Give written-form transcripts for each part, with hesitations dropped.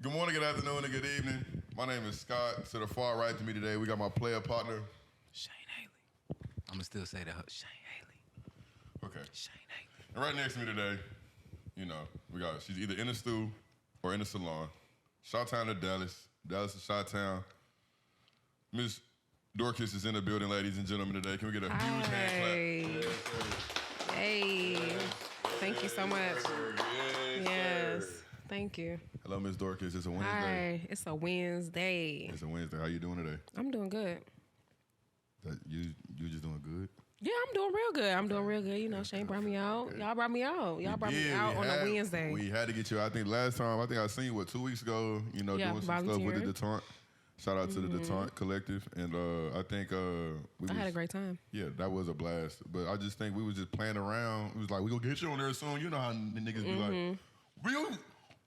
Good morning, good afternoon, and good evening. My name is Scott. To the far right to me today, we got my player partner, Shaine Haley. I'm going to still say that. Shaine Haley. Okay. Shaine Haley. And right next to me today, she's either in the stew or in the salon. Chi-Town to Dallas, Dallas to Chi-Town. Miss Doorkiss is in the building, ladies and gentlemen, today. Can we get a huge hand clap? Hey. Thank you so much. Yes. Thank you. Hello, Miss Doorkiss. It's a Wednesday. Hi. It's a Wednesday. It's a Wednesday. How you doing today? I'm doing good. You just doing good? Yeah, I'm doing real good. I'm doing real good. You know, Shaine brought me out. Okay. Y'all brought me out. Y'all brought me out on a Wednesday. We had to get you. I think last time, I seen you, 2 weeks ago, doing some stuff with the Detente. Shout out to the Detente Collective. And I think I had a great time. Yeah, that was a blast. But I just think we was just playing around. It was like, we gonna get you on there soon. You know how the niggas be like,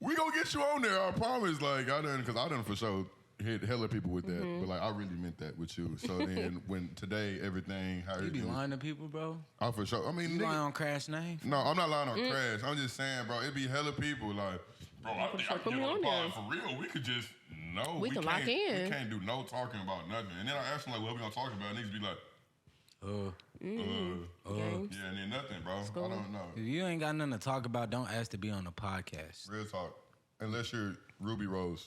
we gonna get you on there, I promise. Like, I done for sure hit hella people with that. But like, I really meant that with you. So then when today, everything, how You be lying to people, bro? Oh, for sure. I mean, you lying on Crash name? No, I'm not lying on Crash. I'm just saying, bro, it be hella people like, bro, I think I can get on the pod for real. We could just, we can lock in. We can't do no talking about nothing. And then I ask them, like, what we gonna talk about? Niggas be like, yeah, and then nothing, bro. I don't know. If you ain't got nothing to talk about, don't ask to be on the podcast. Real talk. Unless you're Ruby Rose.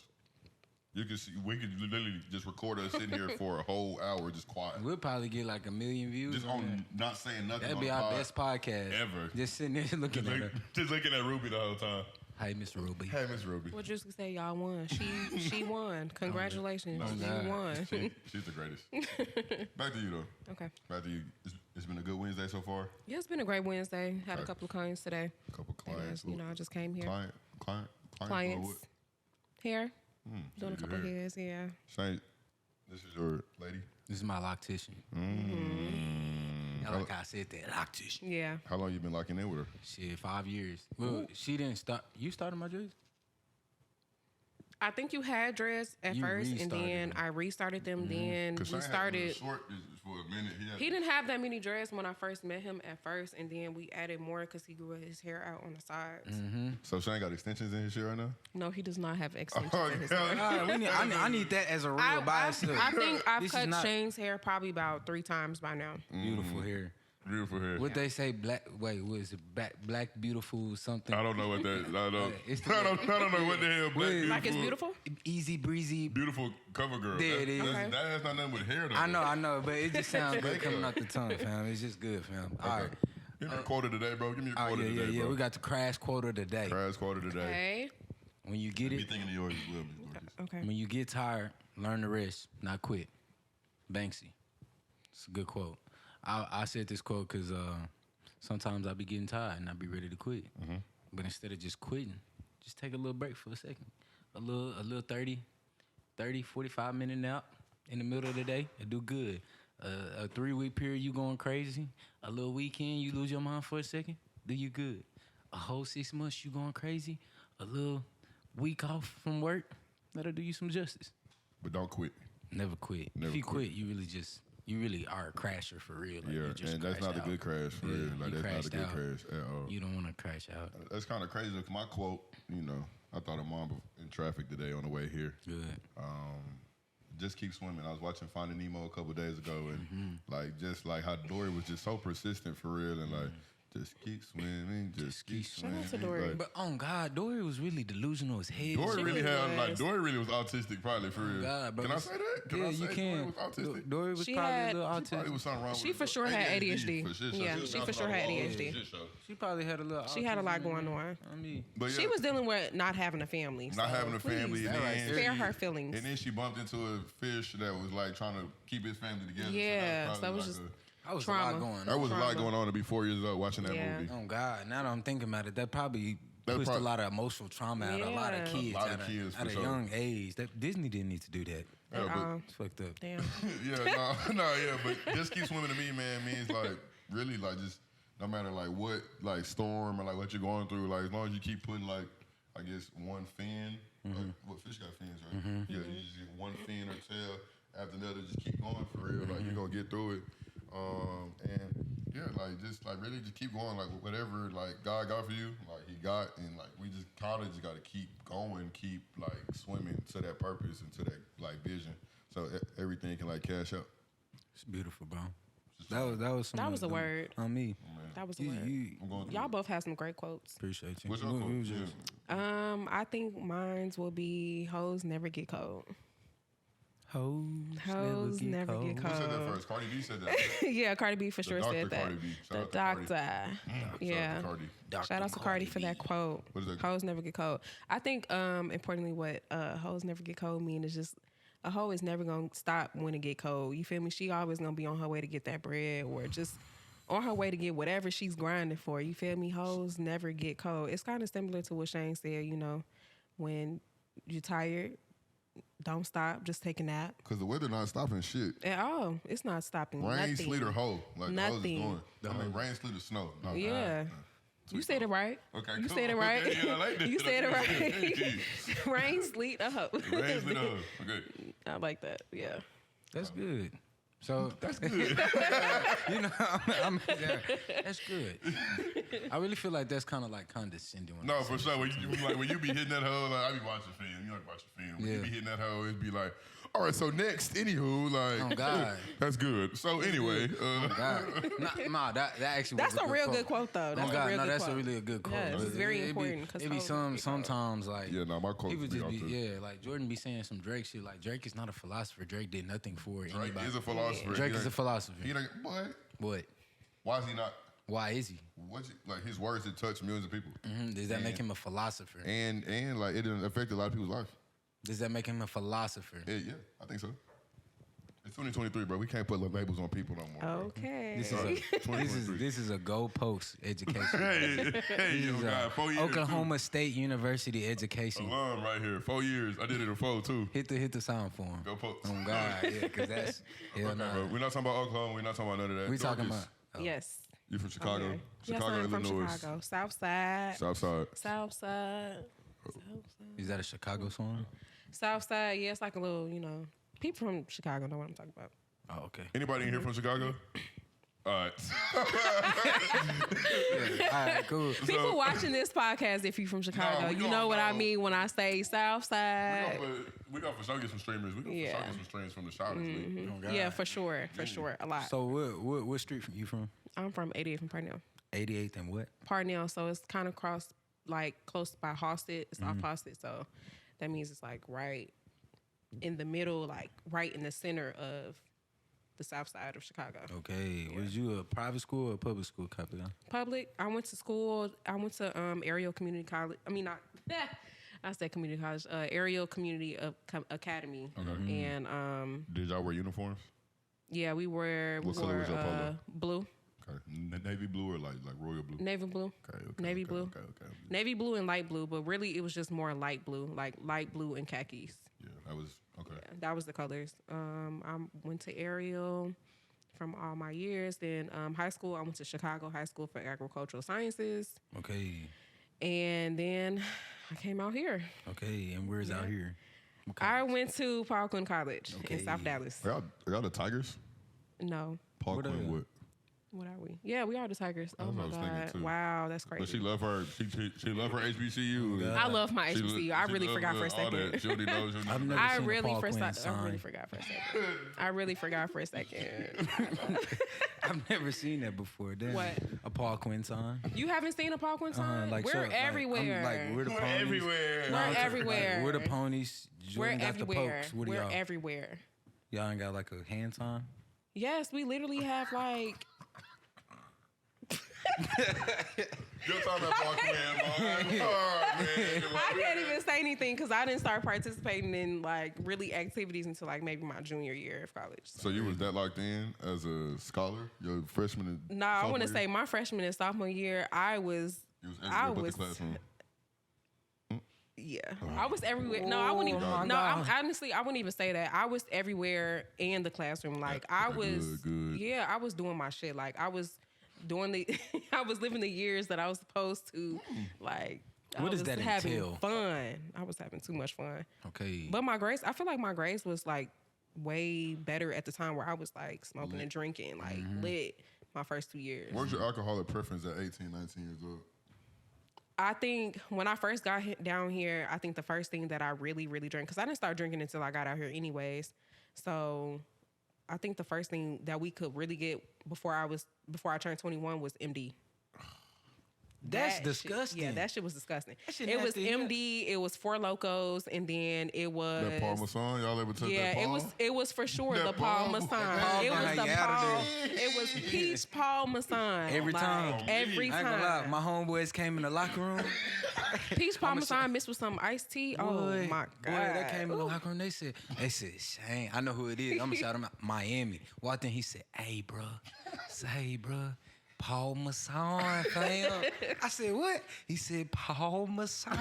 You can see, we could literally just record us sitting here for a whole hour just quiet. We'll probably get like 1 million views. Just on not saying nothing. That'd be our best podcast ever. Just sitting there looking at her. Just looking at Ruby the whole time. Hey, Miss Ruby. Hey, Miss Ruby. What you say? Y'all won. She won. Congratulations. She won. She's the greatest. Back to you, though. Okay. Back to you. It's been a good Wednesday so far? Yeah, it's been a great Wednesday. Had a couple of clients today. A couple clients. I just came here. Clients. Hair. Doing a couple of hairs, yeah. Shaine, this is your lady? This is my loctician. Like I said that, loctician. Yeah. How long you been locking in with her? Shit, 5 years. Well, she didn't start. You started my dress? I think you had dress at first, and then I restarted them. Then we started. Short for a minute. He didn't have that many dreads when I first met him at first, and then we added more because he grew his hair out on the sides. So Shaine got extensions in his shit right now? No, he does not have extensions in his hair. I need that as a real bias. I think I've cut Shaine's hair probably about 3 times by now. Beautiful hair. Beautiful hair. What they say, black? Wait, what is it? Black beautiful something? I don't know what that. I don't know what the hell. Black beautiful. Like it's beautiful. Easy breezy. Beautiful cover girl. There it is. That has not nothing with hair though. I know, but it just sounds good coming out the tongue, fam. It's just good, fam. All right. Give me a quote of the day, bro. Give me a quote of the day, bro. We got the crash quote of the day. Crash quote of the day. Okay. When you get it. Be thinking of yours as well, Ms. Doorkiss. Okay. When you get tired, learn to rest, not quit. Banksy. It's a good quote. I said this quote because sometimes I be getting tired and I be ready to quit. But instead of just quitting, just take a little break for a second. A little 30, 45-minute nap in the middle of the day. It do good. A 3-week period you going crazy. A little weekend you lose your mind for a second. Do you good. A whole 6 months you going crazy. A little week off from work. That'll do you some justice. But don't quit. Never quit. If you quit, you really are a crasher for real. Like, Yeah, and that's not a good crash for real. Like, that's not a good crash at all. You don't want to crash out. That's kind of crazy. Look, my quote, I thought of mom in traffic today on the way here. Good. Just keep swimming. I was watching Finding Nemo a couple of days ago, and just like how Dory was just so persistent for real, and like, just keep swimming, just keep swimming. Shout out to Dory. Like, But oh God, Dory was really delusional as hell. Dory really was autistic, probably for real. God, bro. Can I say that? Yeah, you can. Dory was autistic. Dory was probably a little autistic. Probably was something wrong with her. She for sure had ADHD. For shit, Yeah, she for sure had ADHD. She probably had a little. She had a lot going on. I mean, But yeah, She was dealing with not having a family. not having a family, and then spare her feelings. And then she bumped into a fish that was like trying to keep his family together. Yeah, so that was just that was trauma. a lot going on. That was a lot going on to be 4 years old watching that movie. Oh God! Now that I'm thinking about it, that probably pushed a lot of emotional trauma out of a lot of kids. At a young age. That Disney didn't need to do that. It's fucked up. Damn. But just keep swimming to me, man, means like really like just no matter like what like storm or like what you're going through, like as long as you keep putting like I guess one fin. Like, what fish got fins, right? Yeah, you just get one fin or tail after another, just keep going for real. Like you're gonna get through it. And yeah, like just like really just keep going. Like whatever like God got for you, like He got, and like we just kind of just got to keep going, keep like swimming to that purpose and to that like vision, so everything can like cash out. It's beautiful, bro. That was a word on me. That was a word. Y'all both have some great quotes. Appreciate you. What's your quote? I think mine's will be hoes never get cold. Hoes never get cold. Who said that first? Cardi B said that. Yeah, Cardi B for sure said that. Cardi B. The doctor. Yeah. Shout out to Cardi for that quote. What is that? Hoes never get cold. I think importantly what hoes never get cold mean is just a hoe is never gonna stop when it get cold. You feel me? She always gonna be on her way to get that bread or just on her way to get whatever she's grinding for. You feel me? Hoes never get cold. It's kind of similar to what Shaine said, you know, when you're tired, don't stop, just take a nap. Because the weather not stopping shit. At all. It's not stopping. Rain, nothing. sleet, or hoe. Like nothing. the hose is going. I mean, rain, sleet, or snow. No, Yeah. You said it right. Okay, you cool. said it right. Okay, yeah, I like that. You said it right. Rain, sleet, a hoe. Rain, sleet, or hoe. Okay. I like that. Yeah. That's good. So that's good. You know, that's good. I really feel like that's kind of like condescending. No, for sure. When you be hitting that hoe, like I be watching film. You know, watching film. When you be hitting that hoe, it'd be like, all right. So next, anywho, like, oh God, that's good. So anyway, oh God, that actually that's was a real good quote though. That's a real good that's quote. a really good quote. Yeah, it's very important because it be sometimes like my quote people just be like Jordan be saying some Drake shit. Like Drake is not a philosopher. Drake did nothing for Drake anybody. is a philosopher. Drake is a philosopher. What? Why is he not? Why is he? What's it, like his words that touch millions of people? Does that make him a philosopher? And like it affected a lot of people's life. Does that make him a philosopher? Yeah, I think so. It's 2023, bro. We can't put labels on people no more. Okay. This is a goalpost education. hey, God, 4 years. Oklahoma State University education. Alum right here. 4 years. I did it in 4 too. Hit the sound for him. Go post. Oh God, yeah, because that's okay, bro. We're not talking about Oklahoma. We're not talking about none of that. We talking about yes. You from Chicago? Okay. Chicago, yes, I'm Illinois. from Chicago. South side. Is that a Chicago song? South side, yeah, it's like a little, you know. People from Chicago know what I'm talking about. Oh, okay. Anybody in here from Chicago? All right. All right, cool. People watching this podcast, if you're from Chicago, you know what I mean when I say South Side. We got for sure get some streamers. We got for sure get some streams from the Shouters League. Yeah, for sure, a lot. So what street you from? I'm from 88th and Parnell. 88th and what? Parnell, so it's kind of close by Halsted. It's off Halsted, so that means it's like right in the middle, like right in the center of the south side of Chicago. Okay. Yeah. Was you a private school or a public school copy? Public. I went to school. I went to Ariel Community College. I mean, not. I said community college. Ariel Community Academy. Okay. And did y'all wear uniforms? Yeah, we wore. What color was your polo? Blue. Okay. Navy blue or like royal blue? Navy blue. Okay. Navy blue. Okay. Navy blue and light blue, but really it was just more light blue, like light blue and khakis. Yeah, that was okay. Yeah, that was the colors. I went to Ariel from all my years. Then high school, I went to Chicago High School for Agricultural Sciences. Okay. And then I came out here. Okay, and where's out here? I went to Paul Quinn College in South Dallas. Are y'all the Tigers? No. Paul Quinn what? What are we? Yeah, we are the Tigers. Oh my God! Wow, that's crazy. But she love her. She love her HBCU. I love my HBCU. I really forgot for a second. She already knows. I really forgot for a second. I've never seen that before. Damn. What? A Paul Quinn sign? You haven't seen a Paul Quinn sign? We're everywhere. We're the ponies. Everywhere. We're everywhere. We're the ponies. We're everywhere. We're everywhere. Y'all ain't got like a hand sign? Yes, we literally have like. You're talking about Paul Quinn, I can't even say anything because I didn't start participating in like really activities until like maybe my junior year of college. So you was that locked in as a scholar, your freshman and No, I want to say my freshman and sophomore year, I was the classroom. Yeah, I was everywhere. No, I wouldn't even. No, honestly, I wouldn't even say that. I was everywhere in the classroom. Like I was. Good. Yeah, I was doing my shit. Like I was doing I was living the years that I was supposed to. Like what does that entail? Fun. I was having too much fun. Okay. But my grades, I feel like my grades was like way better at the time where I was like smoking and drinking, like lit my first 2 years. Where's your alcoholic preference at 18, 19 years old? I think when I first got down here, I think the first thing that I really, really drank, because I didn't start drinking until I got out here anyways. So I think the first thing that we could really get before I turned 21 was MD. That's That disgusting. Shit, yeah, that shit was disgusting. Shit It was nasty. MD, it was Four Locos, and then it was That Parmesan, y'all ever took that yeah, Paul? it was for sure That the Paul- Parmesan. Paul It was gonna the hang you out of Paul. there. It was peach Parmesan. Every time. Every I ain't gonna lie. time. My homeboys came in the locker room. Peach Parmesan mixed with some iced tea. Oh Boy, my god! Boy, they came in the locker room. They said, Shaine. I know who it is. I'm gonna shout him out. Miami. Walked in. He said, hey, bro. Parmesan, fam. I said, what? He said, Parmesan.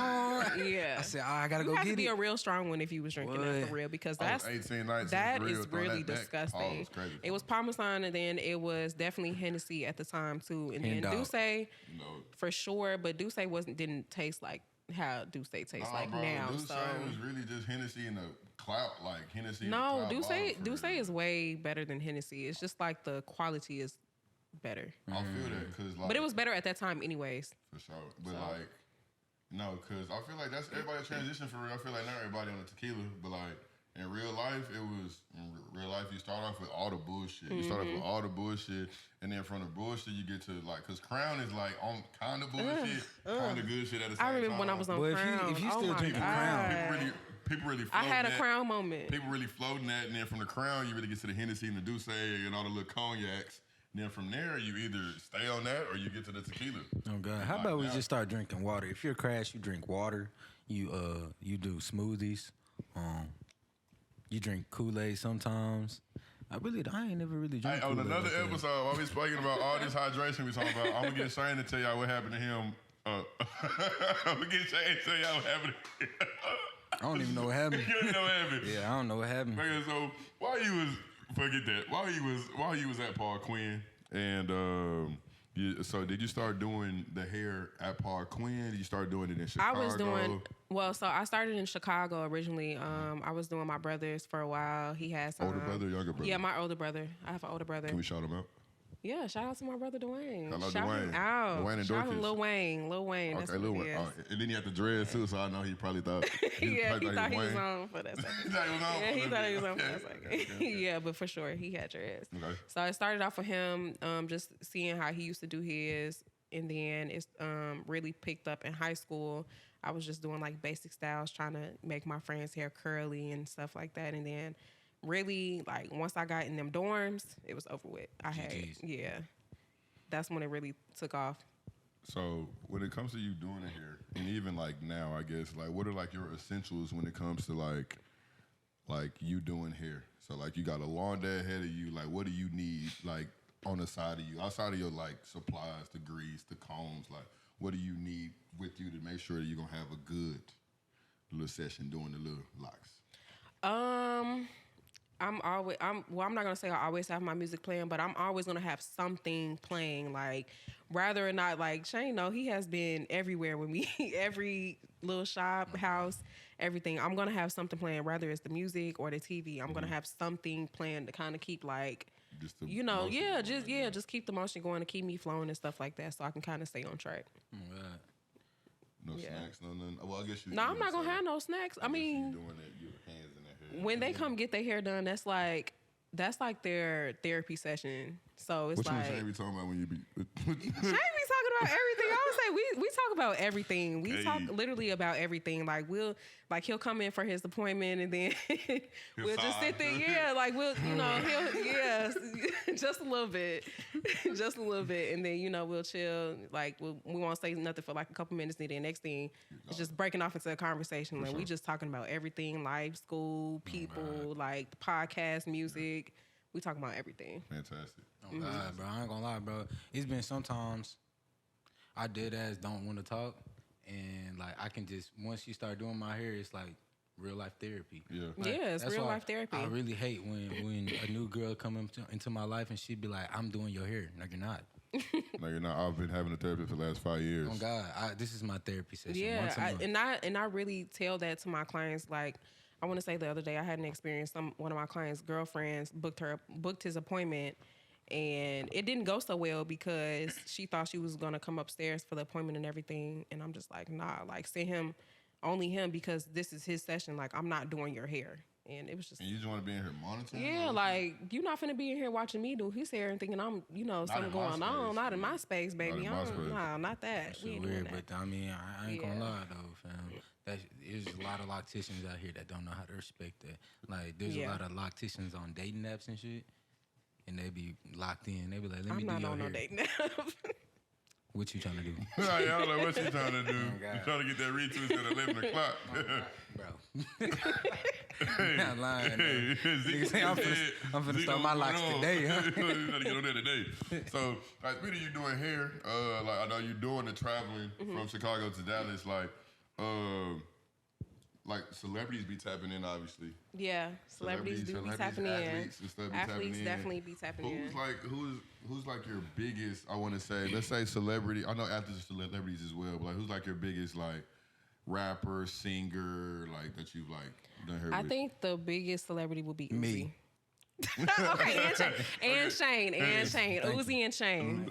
Yeah. I said, I gotta You go have to get be it. a real strong one if you was drinking that for real, because I was that's 18 nights. that real, is throw really that back. Paul disgusting. was crazy. It was Parmesan, and then it was definitely Hennessy at the time too, and Hen then dog. Douce No. for sure, but Douce didn't taste like how Douce tastes like bro, now. Douce So was really just Hennessy in the clout, like Hennessy. no, in the clout bottle Douce for real. is way better than Hennessy. It's just like the quality is better, I feel that because like, but it was better at that time anyways. for sure. But like, no, because I feel like that's everybody transition for real. I feel like not everybody on the tequila, but like in real life, you start off with all the bullshit. You start off with all the bullshit, and then from the bullshit you get to like, because Crown is like on kind of bullshit, kind of good shit at the same time. I remember when I was on Boy, Crown. if you Oh still my drinking God. Crown, People really I had a floating that. Crown moment. People really floating that, and then from the Crown, you really get to the Hennessy and the Douce and all the little cognacs. And then from there, you either stay on that or you get to the tequila. oh God, how about we just start drinking water? If you're crash, you drink water. You do smoothies. You drink Kool-Aid sometimes. I ain't never really Hey, drank on Kool-Aid another like that. episode, while we speaking about all this hydration we talking about, I'm gonna get Shaine to tell y'all what happened to him. I'm gonna get Shaine to tell y'all what happened to him. I don't even know what happened. You don't know what happened. Yeah, I don't know what happened. Okay, so while you was at Paul Quinn, and so did you start doing the hair at Paul Quinn? Did you start doing it in Chicago? I was doing so I started in Chicago originally. I was doing my brother's for a while. He has older brother, younger brother. Yeah, my older brother. I have an older brother. Can we shout him out? Yeah, shout out to my brother Dwayne. Shout out Shout him Dwayne. out. Dwayne and Shout Doorkiss. him Lil Wayne. That's Okay, what Lil it Wayne. is. And then he had the dreads too, so I know he probably thought. Yeah, he thought he was Wayne. on for that second. He thought he was on. Yeah, he for thought that he was on for bit. that Okay, second. okay. Yeah, but for sure, he had dreads. Okay. So I started off with him, just seeing how he used to do his, and then it's really picked up in high school. I was just doing like basic styles, trying to make my friends' hair curly and stuff like that, and then really like once I got in them dorms, it was over with. That's when it really took off. So when it comes to you doing it here, and even like now, I guess, like what are like your essentials when it comes to like you doing hair? So like you got a long day ahead of you. Like what do you need like on the side of you, outside of your like supplies, the grease, the combs? Like what do you need with you to make sure that you're gonna have a good little session doing the little locks? I'm not gonna say I always have my music playing, but I'm always gonna have something playing. Like, rather or not, like Shaine, he has been everywhere with me, every little shop, house, everything. I'm gonna have something playing, whether it's the music or the TV. I'm gonna have something playing to kind of keep like, Just the you know, motion going, just keep the motion going to keep me flowing and stuff like that, so I can kind of stay on track. Oh, God. No snacks, no nothing. Well, I guess you. No, I'm not gonna have no snacks. I mean, you doing that, your hands in that hair. when they come get their hair done, that's like their therapy session. So it's What you like and Shaine be talking about when you be? Shaine be talking about everything. I would say we talk about everything. We talk literally about everything. Like he'll come in for his appointment and then we'll just sit there. Yeah, like he'll just a little bit, and then we'll chill. Like we won't say nothing for like a couple minutes, and then next thing it's just breaking off into a conversation. Like we just talking about everything: life, school, people, like the podcast, music. We talking about everything. Fantastic. Oh God, bro, I ain't gonna lie, bro. It's been sometimes I dead ass don't want to talk, and like I can just once you start doing my hair, it's like real life therapy. Yeah. Like, It's that's real why life therapy. I really hate when a new girl come into my life and she be like, "I'm doing your hair." No, you're not. No, you're not. I've been having a therapist for the last 5 years. Oh God, this is my therapy session. Once a month. and I really tell that to my clients. Like I want to say the other day I had an experience. One of my clients' girlfriends booked his appointment, and it didn't go so well because she thought she was gonna come upstairs for the appointment and everything, and I'm just like, nah, like send him, only him, because this is his session. Like, I'm not doing your hair. And it was just. And you just want to be in here monitoring? Yeah, like, you're not finna be in here watching me do his hair and thinking I'm, something going on. Not in my space, baby. Nah, not that. That's weird, but I mean, I ain't gonna lie though, fam. There's a lot of locticians out here that don't know how to respect that. Like, there's a lot of locticians on dating apps and shit, and they be locked in. They be like, let me do your hair. I'm not on no dating app. What you trying to do? Yeah, I was like, what you trying to do? You trying to get that retweet at 11 o'clock. Bro. Not lying. Nigga say, I'm finna start my locks today, huh? You gotta get on there today. So, like, speaking of you doing hair, like, I know you doing the traveling from Chicago to Dallas, like celebrities be tapping in, obviously. Yeah, celebrities be tapping in. Athletes and stuff be Athletes tapping in. definitely be tapping in. Who's like your biggest? I want to say, let's say celebrity. I know athletes are celebrities as well, but like, who's like your biggest like rapper, singer, like that you've like done her with? I think the biggest celebrity would be Uzi. Me. Okay, and Shaine. Uzi and Shaine.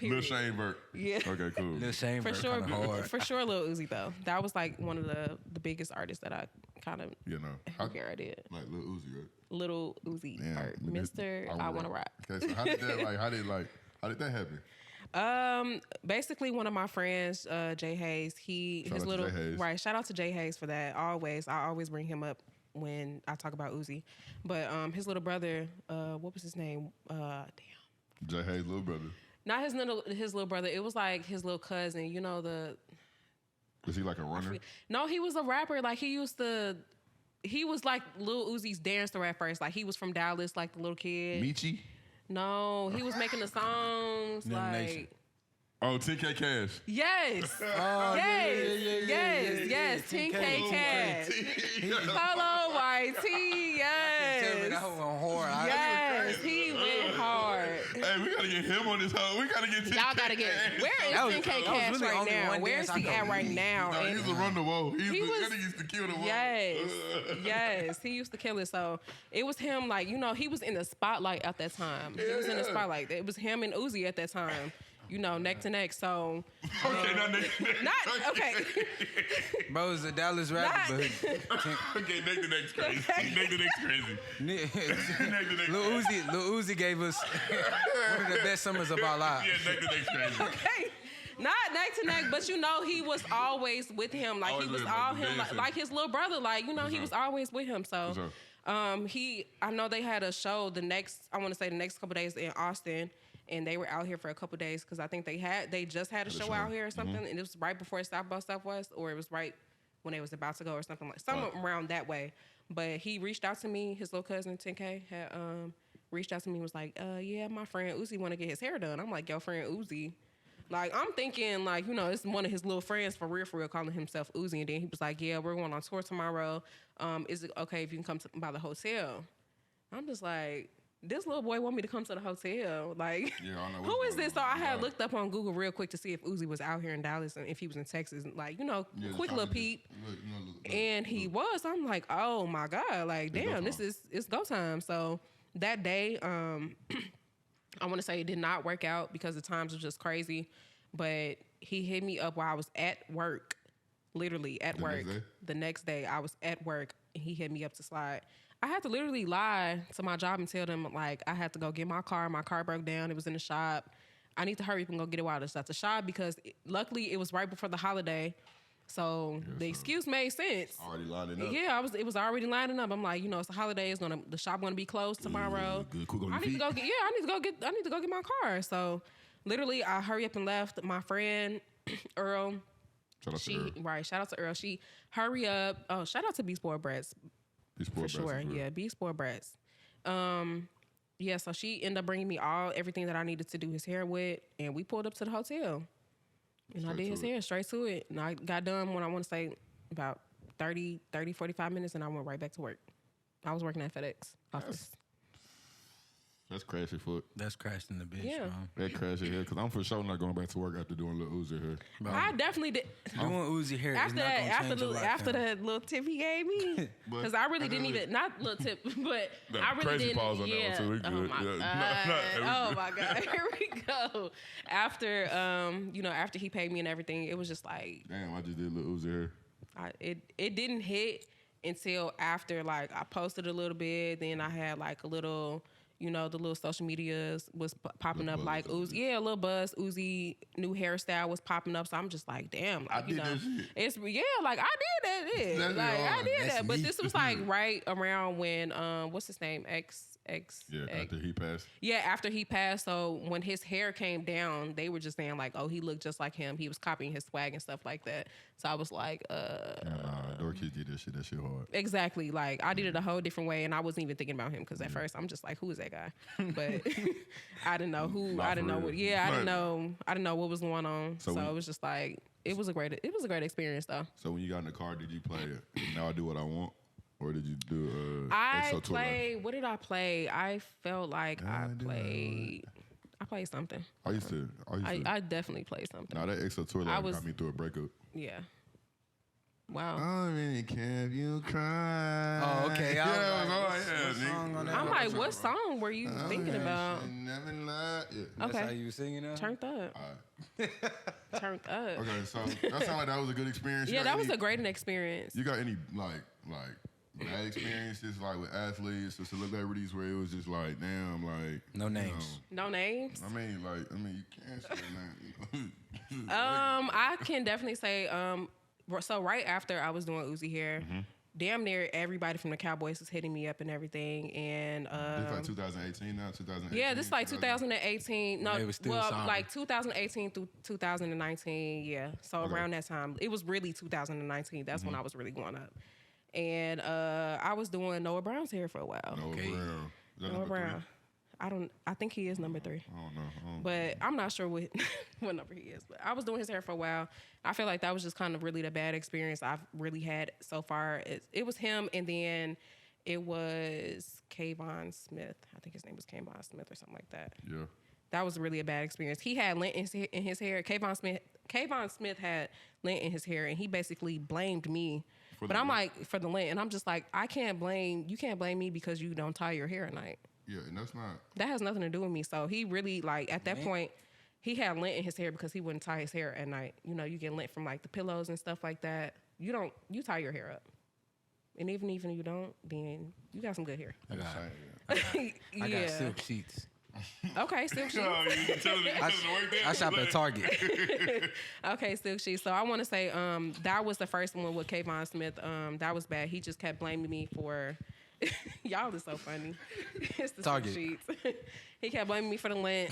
Lil Shaine Burke. Yeah. Okay, cool. Lil Shaine For Burke sure, kinda hard. for sure, Lil Uzi though. That was like one of the biggest artists that I kind of I did. Like Lil Uzi, right? Little Uzi, or Mr. I Wanna Rock. Okay, so how did that happen? Basically, one of my friends, Jay Hayes, shout out to Jay Hayes for that. I always bring him up when I talk about Uzi, but his little brother, what was his name? Jay Hayes' little brother. Not his little brother. It was like his little cousin. You know Was he like a runner? No, he was a rapper. Like he was like Lil Uzi's dancer at first. Like he was from Dallas, like the little kid. Michi? No, he was making the songs like. Oh, 10K Cash. Yes. Oh, yes. 10K Cash. Hello, YT. Yes. Tell me that was hard. Yes, he went hard. Hey, we gotta get him on this hoe. We gotta get 10K. Y'all gotta get. Where is 10K Cash really right now? Where is he at right now? No, he used to run the wall. He used to kill the wall. Yes, he used to kill it. So it was him. Like he was in the spotlight at that time. He was in the spotlight. It was him and Uzi at that time. Neck to neck. So okay, not neck to neck. Not okay. Bro is a Dallas rapper. Okay, neck to neck's crazy. Neck to neck's crazy. Lil Uzi gave us one of the best summers of our lives. Yeah, neck to neck's crazy. Okay. Not neck to neck, but he was always with him. Like Always he was with him, all like him, like his little brother. Like he was always with him. So, I know they had a show the next couple days in Austin. And they were out here for a couple days because I think they just had a show out here or something, and it was right before South by Southwest, or it was right when they was about to go or something around that way. But he reached out to me. His little cousin 10K had reached out to me and was like, "Yeah, my friend Uzi want to get his hair done." I'm like, "Your friend Uzi?" Like I'm thinking like it's one of his little friends for real, calling himself Uzi. And then he was like, "Yeah, we're going on tour tomorrow. Is it okay if you can come by the hotel?" I'm just like, this little boy want me to come to the hotel. Like, who is this? So I had looked up on Google real quick to see if Uzi was out here in Dallas and if he was in Texas. Like, quick little peep. And he was. I'm like, oh my God. Like, damn, it's go time. So that day, I want to say it did not work out because the times were just crazy. But he hit me up while I was at work, literally at work. The next day, I was at work and he hit me up to slide. I had to literally lie to my job and tell them, like, I had to go get my car. My car broke down. It was in the shop. I need to hurry up and go get it while it's at the shop because luckily it was right before the holiday. So the excuse made sense. Already lining up. Yeah, it was already lining up. I'm like, it's the holiday. The shop gonna be closed tomorrow. Good, cool, I need to go get my car. So literally I hurry up and left. My friend Earl. Shout out to Earl. She hurry up. Oh, shout out to B Sport Brats. For sure, yeah, B Sport Brats. So she ended up bringing me everything that I needed to do his hair with, and we pulled up to the hotel. And I did his hair straight to it. And I got done when I want to say about 45 minutes, and I went right back to work. I was working at FedEx office. That's crashy foot. That's crashed in the bitch, Yeah. bro. That crashy hair. Because I'm for sure not going back to work after doing Lil Uzi hair. Bro, I definitely did. doing Uzi hair After is not that, gonna after change your life, after fam. that little tip he gave me, because I really didn't even not little tip, but No, I really crazy didn't. pause on that one, too. We Oh good. my Yeah. god! Oh my god! Here we go. After after he paid me and everything, it was just like Damn, I just did Lil Uzi hair. it didn't hit until after like I posted a little bit. Then I had like a little. The little social medias was popping Little up like buzz. Uzi, yeah, a little buzz. Uzi new hairstyle was popping up, so I'm just like, damn, like I did that shit. it's like I did that, yeah. That's Like I hard. did That's that, but me. this was like right around when what's his name, Yeah, after he passed. yeah, after he passed. So when his hair came down, they were just saying like, oh, he looked just like him. He was copying his swag and stuff like that. So I was like, Doorkiss did that shit. That shit hard. exactly. Like I did it a whole different way, and I wasn't even thinking about him because at first I'm just like, who is that guy? But I didn't know who. Not I didn't for know real. what. Yeah, I didn't Right. know. I didn't know what was going on. So So we- it was just like it was a great experience though. So when you got in the car, did you play Now I Do What I Want? Or did you do I EXO Tour Life? played. What did I play? I felt like I do played. I played something. I used to. I definitely played something. Nah, that EXO Tour I Life was- got me through a breakup. Yeah. Wow. I really care if you cry. Oh, okay. I was Yeah, like, all right, what yeah, song nigga. on that? I'm like, what song were you thinking about? Never lie. Yeah. That's Okay. how you was singing that? Turned up. All right. Turned up. Okay, so that sounded like that was a good experience. You Yeah, got that was any- a great experience. You got any like bad experiences like with athletes or celebrities where it was just like, damn, like No names. No names. I mean, you can't say that. I can definitely say. So right after I was doing Uzi hair, damn near everybody from the Cowboys was hitting me up and everything, and It's like 2018 now, 2018. yeah, this is like 2018. No, They was still well, somber. like 2018 through 2019. Yeah, so around that time, it was really 2019. That's when I was really going up, and I was doing Noah Brown's hair for a while. Noah Okay. Brown. Is that Noah number Brown. three? I think he is number 3. I don't know. But I'm not sure what what number he is. But I was doing his hair for a while. I feel like that was just kind of really the bad experience I've really had so far. It was him, and then it was Kayvon Smith. I think his name was Kayvon Smith or something like that. Yeah. That was really a bad experience. He had lint in his hair. Kayvon Smith had lint in his hair, and he basically blamed me. For But the I'm lint? like, for the lint, and I'm just like, you can't blame me because you don't tie your hair at night. Yeah, and that's not. That has nothing to do with me. So he really like at that point, he had lint in his hair because he wouldn't tie his hair at night. You get lint from like the pillows and stuff like that. You tie your hair up. And even if you don't, then you got some good hair. I got, Yeah. I got silk sheets. Okay, silk sheets. you telling me to work there? I shop at Target. Okay, silk sheets. So I want to say that was the first one with Kayvon Smith. That was bad. He just kept blaming me for. Y'all is so funny. It's the Target. silk sheets. He kept blaming me for the lint.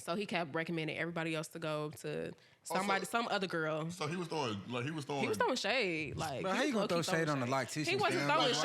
So he kept recommending everybody else to go to some other girl. So he was throwing. He was throwing shade. Like, Bro, he how you was gonna low-key throw shade on the lactician? He wasn't fam? throwing Like,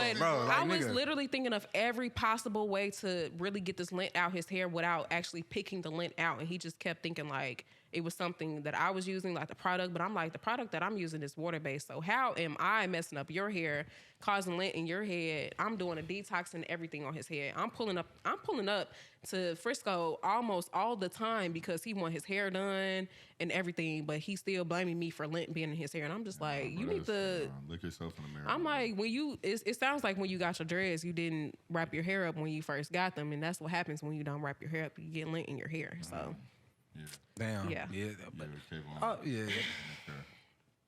shade, bro, but like, I was nigga. literally thinking of every possible way to really get this lint out his hair without actually picking the lint out. And he just kept thinking like it was something that I was using, like the product. But I'm like, the product that I'm using is water based. So how am I messing up your hair, causing lint in your head? I'm doing a detox and everything on his head. I'm pulling up to Frisco almost all the time because he want his hair done and everything, but he's still blaming me for lint being in his hair. And I'm just like, you need to. Look yourself in the mirror. I'm like, it sounds like when you got your dreads, you didn't wrap your hair up when you first got them, and that's what happens when you don't wrap your hair up. You get lint in your hair. So Yeah. Damn. Yeah. But, Kayvon. oh yeah. Okay.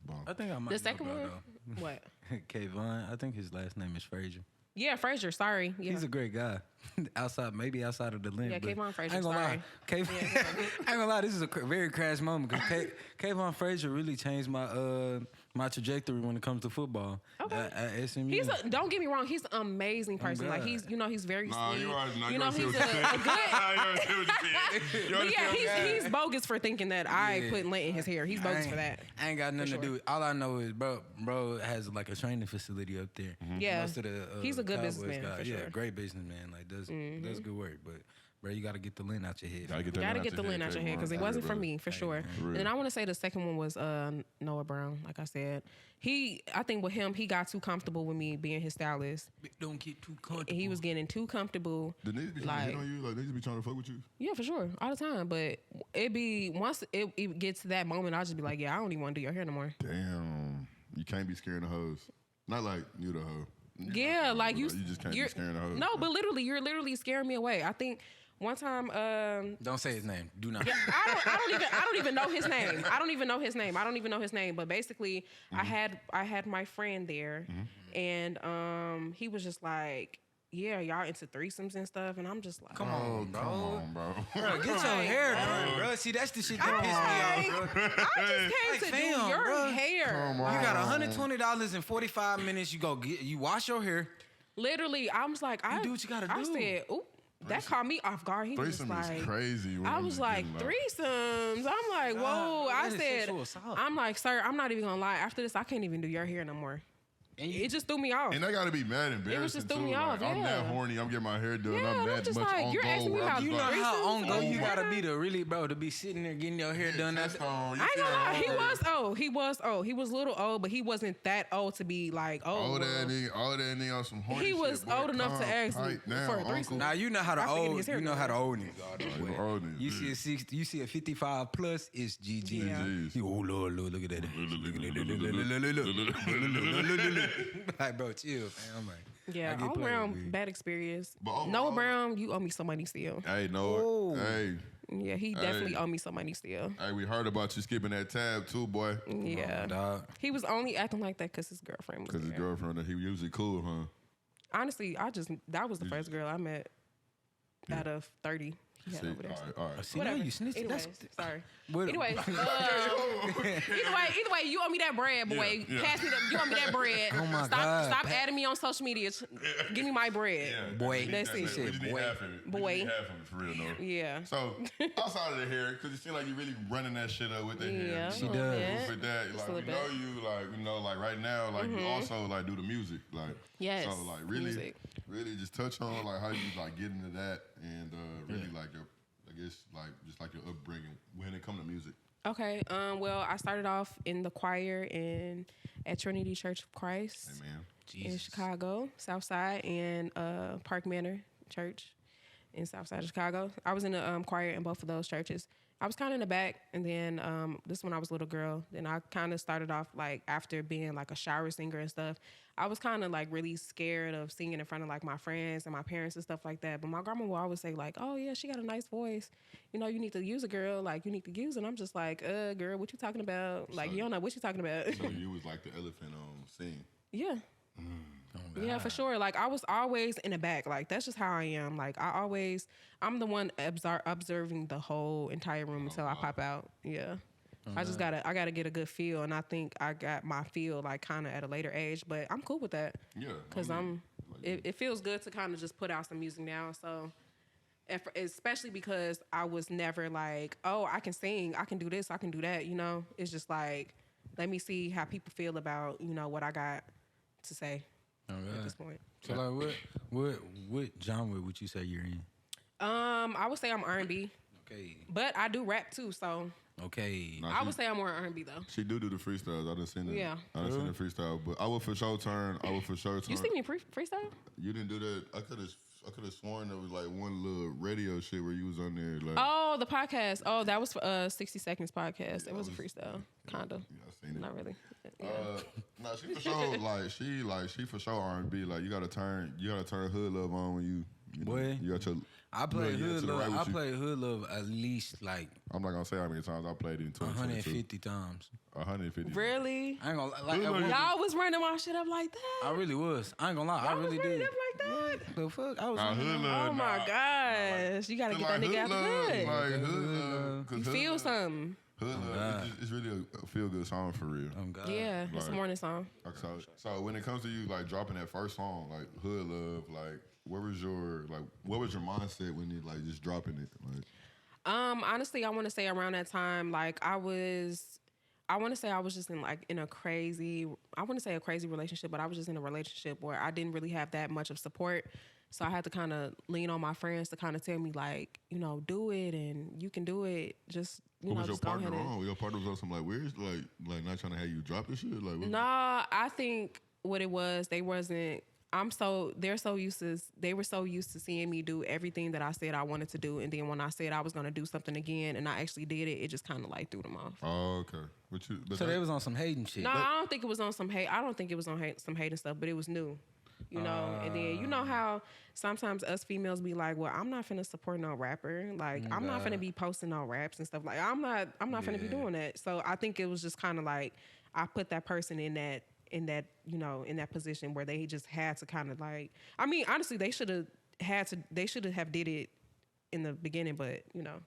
Boom. I think I might. the second know, one, bro, what? though. Kayvon. I think his last name is Frazier. Yeah, Frazier. Sorry. Yeah. He's a great guy. Maybe outside of the lint. Yeah, but Kayvon Frazier, I ain't gonna sorry. lie. I ain't gonna lie. This is a very crash moment because Kayvon Frazier really changed my trajectory when it comes to football. Okay. At SMU. Don't get me wrong. He's an amazing person. Like God. he's very Nah, sweet. you already know. You know, he's a good. You already see what you said. But yeah, he's bogus for thinking that I Yeah. put lint in his hair. He's bogus for that. I ain't got nothing sure. to do with. All I know is bro has like a training facility up there. Yeah. Most of the He's a good Cowboys businessman, guys, for yeah, sure. great businessman. Like does good work. But Bro, you gotta get the lint out your head. Gotta get Gotta get the lint out your head because it wasn't for me, for sure. And then I want to say the second one was Noah Brown. Like I said, I think with him, he got too comfortable with me being his stylist. Don't get too comfortable. He was getting too comfortable. The niggas be trying to hit on you? Like, niggas be trying to fuck with you? Yeah, for sure, all the time. But once it gets to that moment, I'll just be like, yeah, I don't even want to do your hair no more. Damn. You can't be scaring the hoes. Not like you the hoe. Yeah, like you just can't be scaring the hoes. No, but literally, you're literally scaring me away. I think one time, don't say his name. Do not. yeah, I don't even know his name. I don't even know his name. But basically, I had my friend there, and he was just like, yeah, y'all into threesomes and stuff, and I'm just like, Come on, bro. bro. Get your hair done, bro. See, that's the shit that pissed me off, bro. I just came to do your bro. hair. Come on. You got $120 in 45 minutes. You wash your hair. Literally, I was like, do what you gotta I do. said, oop. That caught me off guard. He was just Threesome like, is crazy. I was like, threesomes. I'm like, whoa. I said, I'm like, sir, I'm not even gonna lie. After this, I can't even do your hair no more. And It just threw me off. And that gotta be mad embarrassing just threw too. me off, I'm yeah. that horny. I'm getting my hair done. Yeah, I'm I'm that just much like, on you're go. asking me where I'm about just You know like, how on go you Oh, gotta yeah. be to really, bro, to be sitting there getting your hair done. test on. You I ain't see gonna how lie, he hard- was old. He was a little old, but he wasn't that old to be like old. All that nigga on some horny He shit, was boy. old enough to Calm ask me tight down, for a uncle. threesome. Now you know how to I forget old. his hair You know done. how to old niggas are. though, You boy. old niggas, You see a 60, you see a 55 plus, it's GG. Yeah. GGs. You, oh Lord, look at that. Look. Like, bro, chill, fam. I'm like, Yeah, I get all played around with. bad experience. But overall- Noah Brown, you owe me some money still. Hey, Noah. Oh. Hey, Yeah, he definitely owe me some money still. hey, we heard about you skipping that tab too, boy. Yeah, dog. he was only acting like that because his girlfriend was Because his there. girlfriend, he usually cool, huh? Honestly, that was the first girl I met out of 30 he had See, over there. all right. See, now you snitching. Anyways, That's sorry. What- Anyways, either way, you owe me that bread, boy. Yeah. Pass me that. You owe me that bread. Oh my stop, God. Stop adding me on social media. Give me my bread. Boy. That's it. We just need Boy. half of it. Boy. We just need half of it for real, Noah. Yeah. So outside of the hair, because you seem like you're really running that shit up with the hair. Yeah, She a little does. bit. With that, Just like a we little know bit. you, like we know, like right now, like you also like do the music, like Yes, So like really, music. really just touch on like how you like get into that and really like your, I guess like just like your upbringing when it comes to music. Okay. Well, I started off in the choir at Trinity Church of Christ Hey man, in Chicago, South Side, and Park Manor Church in South Side of Chicago. I was in the choir in both of those churches. I was kind of in the back, and then this when I was a little girl. Then I kind of started off like after being like a shower singer and stuff. I was kind of like really scared of singing in front of like my friends and my parents and stuff like that. But my grandma would always say like, "Oh yeah, she got a nice voice. You know, you need to use a girl. Like you need to use." And I'm just like, girl, what you talking about? Like you don't know what you talking about." so you was like the elephant on scene. Yeah. Yeah, for sure. Like I was always in the back. Like that's just how I am. Like I'm the one observing the whole entire room until I pop out. Yeah. I gotta get a good feel, and I think I got my feel like kind of at a later age, but I'm cool with that. Yeah, Cause it feels good to kind of just put out some music now. So, especially because I was never like, oh, I can sing, I can do this, I can do that. You know, it's just like, let me see how people feel about what I got to say at this point. So like, what genre would you say you're in? I would say I'm R&B, Okay. but I do rap too. So Okay. Nah, I she- would say I'm more R&B though. She do the freestyles. I done seen it. Yeah. I done seen the freestyle, but I would for sure turn. You see me freestyle? You didn't do that. I could have sworn there was like one little radio shit where you was on there like. Oh, the podcast. Oh, that was for 60 Seconds podcast. It was a freestyle, kinda. Yeah, I seen it. Not really. Yeah. No, she for sure she for sure R&B. Like you gotta turn hood love on when you know, Boy. you got your. I play Yeah, hood to the love. right with I you. play hood love at least like I'm not gonna say how many times I played it in 2022. 150 times. 150. Really? I ain't gonna like. Hood love. Y'all was running my shit up like that? I really was. I ain't gonna lie. I Y'all was really running did. up like that? The fuck? I was. Nah, running hood up. love. Oh my gosh. You gotta get that nigga out the hood. Like hood love. 'Cause You hood feel love- something. Hood love. It's really a feel good song for real. Oh God. Yeah, it's a Like- morning song. So when it comes to you like dropping that first song, like hood love, like what was your mindset when you like just dropping it? Like Honestly, I want to say around that time, like I want to say I was just in a crazy, I wouldn't say a crazy relationship, but I was just in a relationship where I didn't really have that much of support. So I had to kind of lean on my friends to kind of tell me like, you know, do it and you can do it. Just What was your just go partner ahead and- on? Your partner was on some like weird, like not trying to have you drop this shit. Like, what? Nah, I think what it was, they were so used to seeing me do everything that I said I wanted to do, and then when I said I was gonna do something again and I actually did it, it just kind of like threw them off. Oh, okay. So they was on some hating shit. No, I don't think it was on some hate. I don't think it was on some hating stuff, but it was new. You know, and then you know how sometimes us females be like, well, I'm not finna support no rapper. Like, I'm not finna be posting no raps and stuff. Like, I'm not finna be doing that. So I think it was just kind of like I put that person in that in that position where they just had to kind of like. I mean, honestly, they should have did it in the beginning, but you know.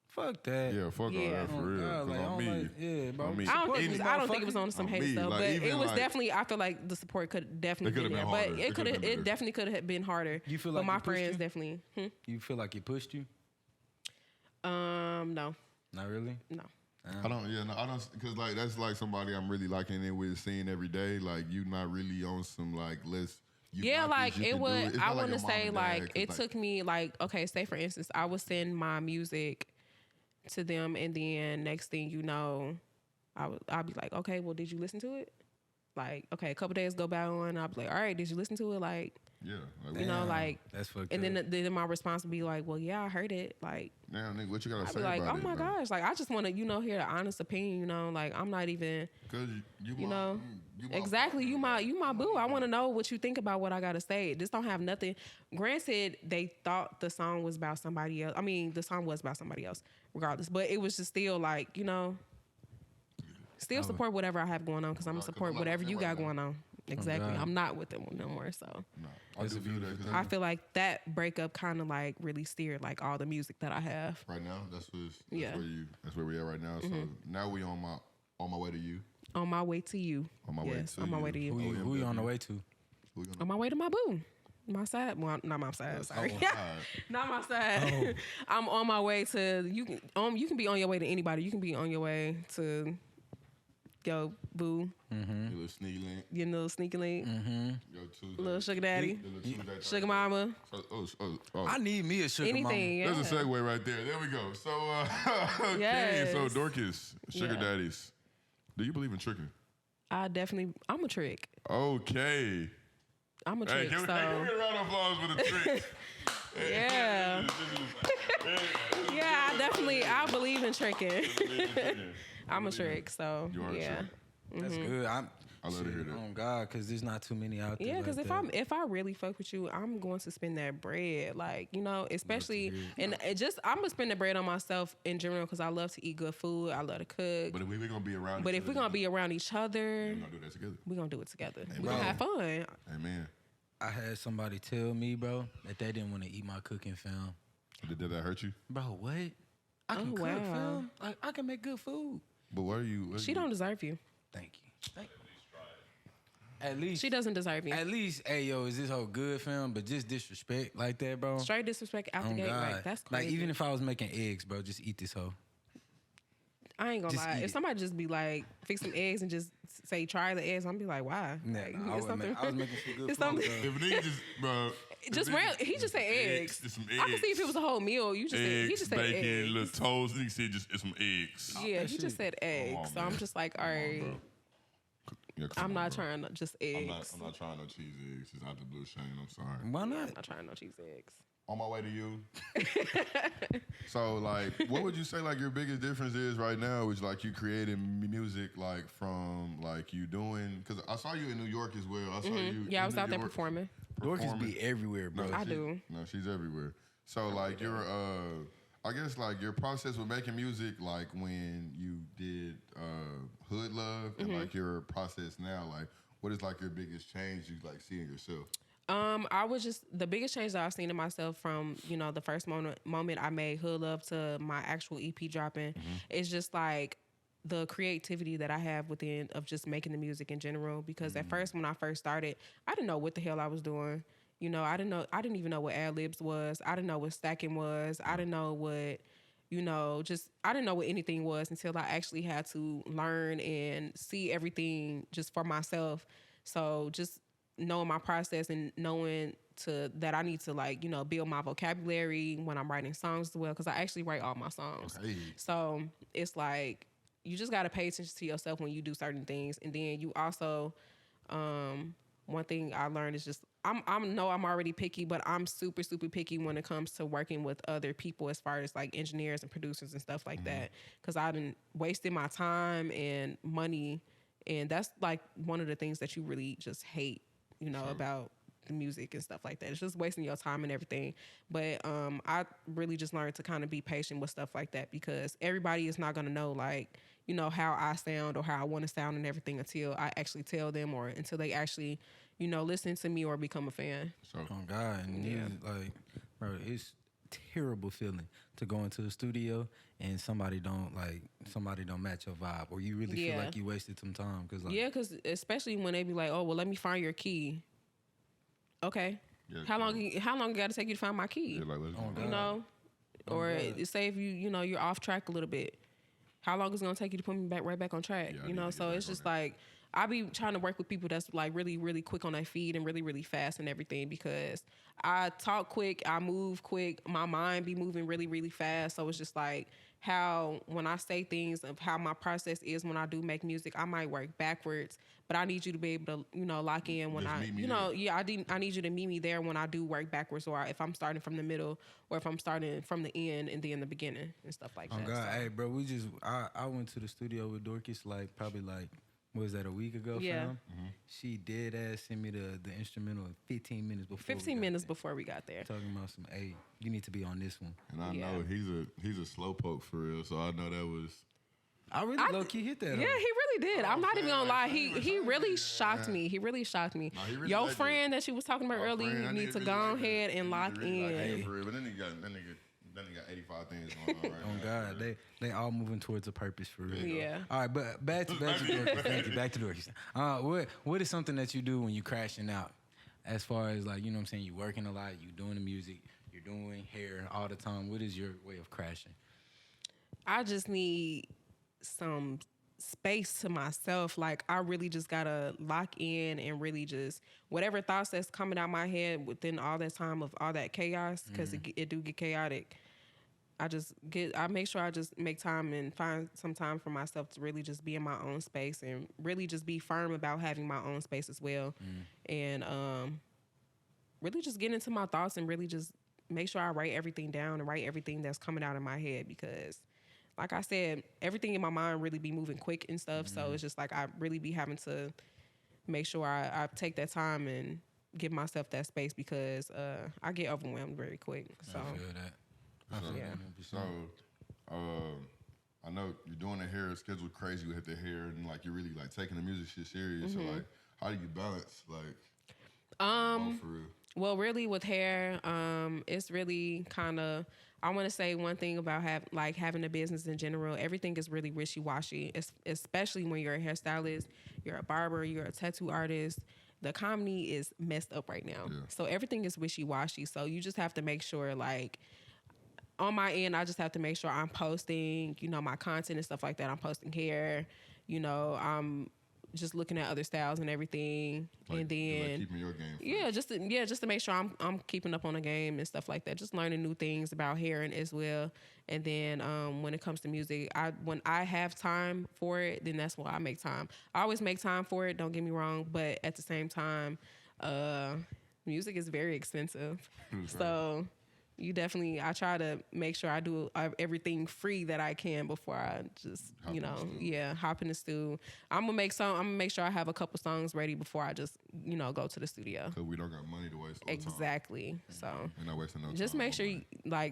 Fuck that. Yeah, fuck all Yeah. that for real. God, 'Cause like, on me, yeah, bro. on me. I don't Support think it was on some On hate me, stuff, like, but even it was like- definitely. I feel like the support could definitely It been could've there, been but harder. It definitely could have been harder. You feel but like my you pushed friends you? definitely. You feel like it pushed you? No, Not really. no. I don't, because like that's like somebody I'm really liking it with, seeing every day. Like you not really on some like let's. You Yeah, got like this, you it can do would. It's I not want to your mom say and dad, like 'cause, it took me like okay, say for instance, I would send my music to them, and then next thing you know, I'll be like, okay, well, did you listen to it? Like, okay, a couple days go by on, I'll be like, all right, did you listen to it? Like, Yeah, like, you know, Damn, like, that's fucked and up. then my response would be like, well, yeah, I heard it. Like, damn nigga, what you gotta I'd say be like, about oh it? my gosh, like I just want to, hear an honest opinion. Like I'm not even. Because you know, my Exactly. partner, You my boo. I want to know what you think about what I got to say. This don't have nothing. Granted, they thought the song was about somebody else. I mean, the song was about somebody else, regardless. But it was just still like, still support whatever I have going on because I'm going to support I'm not whatever with you them got right now. going on. Exactly. God. I'm not with them no more. So No, I do feel that. 'Cause I feel like that breakup kind of like really steered like all the music that I have. right now, that's Yeah. where we at right now. So now we on my way to you. On my way to you. On my way Yes, to on my you. way to you. Who you on the way to? Who you On my way to my boo. My side. Well, not my side. Sorry. Oh, God. Not my side. I'm on my way to you can be on your way to anybody. You can be on your way to yo boo, Your little sneaky link. your little sneaky link, Your Tuesday. little sugar daddy, Your little Tuesday, sugar mama, Oh. I need me a sugar anything. Yeah. There's a segue right there. There we go. So, okay. Yes. So, Doorkiss, sugar Yeah. daddies. Do you believe in tricking? I'm a trick. Okay. I'm a Hey, trick. give me So a round of applause for the trick. yeah, yeah. I believe in tricking. I'm a trick. So You are a yeah. trick. That's good. I love to hear that. Oh God, because there's not too many out there. Yeah, because like if I really fuck with you, I'm going to spend that bread. Like, especially and I'm gonna spend the bread on myself in general because I love to eat good food. I love to cook. But if we're going to be around But each if we're other, gonna be around each other, we're going to do that together. we're gonna do it together. We're bro. gonna have fun. Amen. I had somebody tell me, bro, that they didn't want to eat my cooking film. Did that hurt you? Bro, what? I can Oh, cook, wow. film. Like I can make good food. But what are you? She don't deserve you. Thank you. At least She doesn't deserve you. At least, hey yo, is this whole good film? But just disrespect like that, bro. Straight disrespect out the Oh gate. God. Like that's Like crazy. even if I was making eggs, bro, just eat this hoe. I ain't gonna just lie. eat If it. somebody just be like, fix some eggs and just say try the eggs, I'm be like, why? Nah, Like, I, it's wasn't something- I was making some good it's food. something- bro. If a nigga just, bro. Just he just said eggs. Just some I can see if it was a whole meal. You just said, he eggs, just said bacon, eggs. little toast. Nigga said just some eggs. Yeah, that he just shit. said eggs. on, So I'm man. just like, all right. bro. Yeah, come I'm on, not bro. trying to just eggs. I'm not trying no cheese eggs. It's out the blue, Shaine. I'm sorry. Why I'm not? not trying no cheese eggs. On my way to you. So, like, what would you say, like, your biggest difference is right now is, like, you creating music, like, from, like, you doing, because I saw you in New York as well. I saw you. Yeah, I in was New out there York performing. Doorkiss be everywhere, bro. I do. No, she's everywhere. So, like, your, I guess, like, your process with making music, like, when you did Hood Love and, Mm-hmm. like, your process now, like, what is, like, your biggest change you, like, see in yourself? I was just the biggest change that I've seen in myself from the first moment I made Hood Love to my actual EP dropping is just like the creativity that I have within of just making the music in general. Because at first, when I first started, I didn't know what the hell I was doing. I didn't even know what ad libs was. I didn't know what stacking was. I didn't know what I didn't know what anything was until I actually had to learn and see everything just for myself. So just knowing my process and knowing that I need to like, you know, build my vocabulary when I'm writing songs as well, because I actually write all my songs. Hey. So it's like you just got to pay attention to yourself when you do certain things, and then you also one thing I learned is just I'm already picky, but I'm super picky when it comes to working with other people as far as like engineers and producers and stuff like that, because I done wasted my time and money, and that's like one of the things that you really just hate, you know, about the music and stuff like that. It's just wasting your time and everything. But I really just learned to kind of be patient with stuff like that, because everybody is not going to know, like, you know, how I sound or how I want to sound and everything until I actually tell them, or until they actually, you know, listen to me or become a fan. So, Oh God, and like, bro, it's terrible feeling to go into a studio and somebody don't match your vibe, or you really feel like you wasted some time. Cause like, because especially when they be like, oh, well, let me find your key. Okay. Yeah, how long it got to take you to find my key? yeah, like, let's go. You know, or say if you know you're off track a little bit, how long is it gonna take you to put me right back on track? Yeah, you know, so it's just that. like I be trying to work with people that's like really quick on their feet and really fast and everything, because I talk quick, I move quick, my mind be moving really fast. So it's just like how when I say things of how my process is when I do make music, I might work backwards, but I need you to be able to, you know, lock in when Just I, meet me you know, there. yeah, I need you to meet me there when I do work backwards, or if I'm starting from the middle, or if I'm starting from the end and then the beginning and stuff like that. oh God, So, hey, bro, I went to the studio with Doorkiss like probably like, what was that, a week ago, Yeah. fam? She dead ass sent me the instrumental 15 minutes before. 15 minutes before we got there. Talking about some, hey, you need to be on this one. And I Yeah. know he's a slowpoke for real, so I know that was. I really low key hit that. Yeah, he really did. I'm not even gonna lie. He really shocked me. He really shocked me. Nah, he really Your liked friend that you was talking about earlier, you need to go ahead and lock in. For real, but then he got 85 things going on right Oh now. God, they all moving towards a purpose for real. Yeah. All right, but back to Doorkiss. Thank you. Back to Doorkiss. What is something that you do when you crashing out? As far as like, you know what I'm saying, you working a lot, you doing the music, you're doing hair all the time. What is your way of crashing? I just need some space to myself. Like I really just gotta lock in and really just whatever thoughts that's coming out my head within all that time of all that chaos, because it do get chaotic. I make sure I just make time and find some time for myself to really just be in my own space and really just be firm about having my own space as well. And really just get into my thoughts and really just make sure I write everything down and write everything that's coming out of my head, because like I said, everything in my mind really be moving quick and stuff. So it's just like I really be having to make sure I take that time and give myself that space, because I get overwhelmed very quick. So I feel that. So, I know you're doing the hair schedule crazy with the hair, and like you're really like taking the music shit serious. So like, how do you balance like both for real? Well, really with hair, it's really kind of, I want to say one thing about having a business in general, everything is really wishy-washy, especially when you're a hairstylist, you're a barber, you're a tattoo artist. The economy is messed up right now. Yeah. So everything is wishy-washy. So you just have to make sure, like, on my end, I just have to make sure I'm posting, you know, my content and stuff like that. I'm posting hair, you know, I'm just looking at other styles and everything. Like, and then like keeping your game. just to make sure I'm keeping up on the game and stuff like that. Just learning new things about hair and as well. And then when it comes to music, when I have time for it, then that's why I make time. I always make time for it, don't get me wrong, but at the same time, music is very expensive. So I try to make sure I do everything free that I can before I just, hop in the studio. I'm gonna make sure I have a couple songs ready before I just, go to the studio. Because we don't got money to waste. Exactly. So we're not wasting no time. just make sure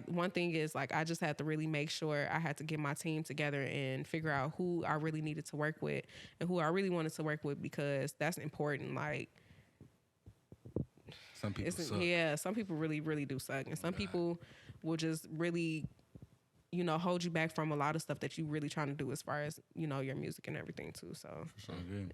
one thing is like, I just had to really make sure I had to get my team together and figure out who I really needed to work with and who I really wanted to work with, because that's important. Like, some people suck. Yeah, some people really, really do suck. And some people will just really, hold you back from a lot of stuff that you really trying to do as far as, your music and everything too. So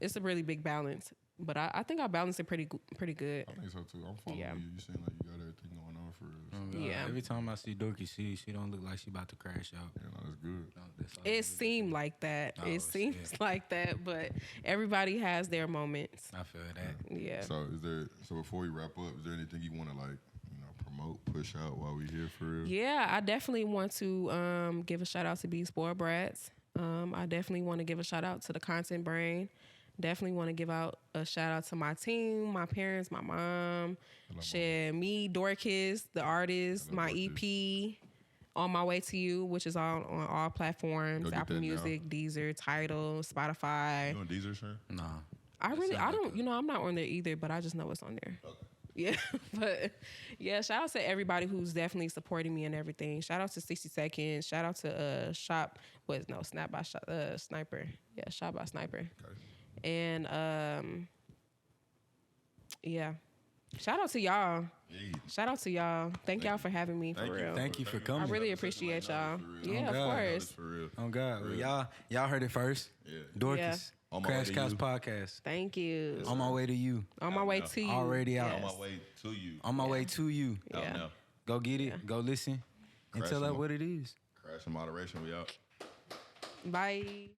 it's a really big balance. But I think I balance it pretty good. I think so too. I'm following you. You seem like you got everything going on for real. Yeah. Every time I see Doorkiss, she don't look like she about to crash out. Yeah, no, that's good. No, that's all It seemed like that. Oh, It seems shit. like that, but everybody has their moments. I feel that. Yeah. So before we wrap up, is there anything you want to like, promote, push out while we here for real? Yeah, I definitely want to give a shout out to Be Spoiled Brats. I definitely want to give a shout out to the Content Brain. Definitely want to give out a shout out to my team, my parents, my mom, me, Doorkiss, the artist, my EP, On My Way to You, which is on all platforms, Apple Music, Deezer, Tidal, Spotify. You on Deezer, Shaine? Nah. I don't, I'm not on there either, but I just know it's on there. Okay. Yeah, but yeah, shout out to everybody who's definitely supporting me and everything. Shout out to 60 Seconds. Shout out to Sniper. Yeah, Shop by Sniper. Okay. And yeah. Shout out to y'all. Yeah. Shout out to y'all. Thank y'all for having me for real. Thank you for coming. I really appreciate y'all. Yeah, of course. For real. Oh God, well, y'all heard it first. Yeah. Doorkiss. Yeah. Crash Couch Podcast. Thank you. On my way to you. On my way to you. Already out. On my way to you. On my way to you. Yeah. Go get it. Go listen. And tell her what it is. Crash in moderation. We out. Bye.